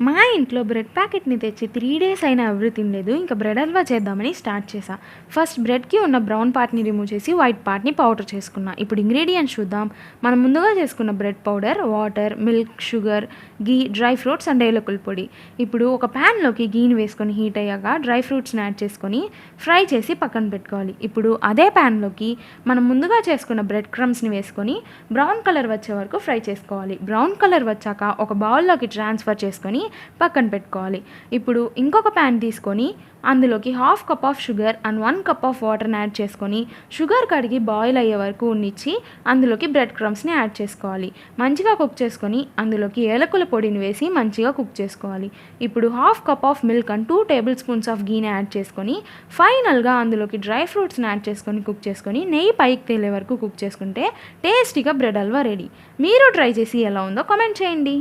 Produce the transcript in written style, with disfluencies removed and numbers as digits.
మా ఇంట్లో బ్రెడ్ ప్యాకెట్ని తెచ్చి 3 days అయినా ఎవరు తినలేదు. ఇంకా బ్రెడ్ హల్వా చేద్దామని స్టార్ట్ చేశా. ఫస్ట్ బ్రెడ్కి ఉన్న బ్రౌన్ పార్ట్ని రిమూవ్ చేసి వైట్ పార్ట్ని పౌడర్ చేసుకున్నా. ఇప్పుడు ఇంగ్రీడియంట్స్ చూద్దాం. మనం ముందుగా చేసుకున్న bread powder, water, milk, sugar, ghee, dry fruits and ఏలకుల పొడి. ఇప్పుడు ఒక ప్యాన్లోకి గీని వేసుకొని హీట్ అయ్యాక డ్రై ఫ్రూట్స్ని యాడ్ చేసుకొని ఫ్రై చేసి పక్కన పెట్టుకోవాలి. ఇప్పుడు అదే ప్యాన్లోకి మనం ముందుగా చేసుకున్న బ్రెడ్ క్రమ్స్ని వేసుకొని బ్రౌన్ కలర్ వచ్చే వరకు ఫ్రై చేసుకోవాలి. బ్రౌన్ కలర్ వచ్చాక ఒక బౌల్లోకి ట్రాన్స్ఫర్ చేసుకొని పక్కన పెట్టుకోవాలి. ఇప్పుడు ఇంకొక ప్యాన్ తీసుకొని అందులోకి 1/2 cup of sugar and 1 cup of వాటర్ని యాడ్ చేసుకొని షుగర్ కడిగి బాయిల్ అయ్యే వరకు ఉన్నిచ్చి అందులోకి బ్రెడ్ క్రమ్స్ని యాడ్ చేసుకోవాలి. మంచిగా కుక్ చేసుకొని అందులోకి ఏలకుల పొడిని వేసి మంచిగా కుక్ చేసుకోవాలి. ఇప్పుడు 1/2 cup of milk and 2 tablespoons of గీని యాడ్ చేసుకొని ఫైనల్గా అందులోకి డ్రై ఫ్రూట్స్ని యాడ్ చేసుకొని కుక్ చేసుకొని నెయ్యి పైకి తేలే వరకు కుక్ చేసుకుంటే టేస్టీగా బ్రెడ్ హల్వా రెడీ. మీరు ట్రై చేసి ఎలా ఉందో కామెంట్ చేయండి.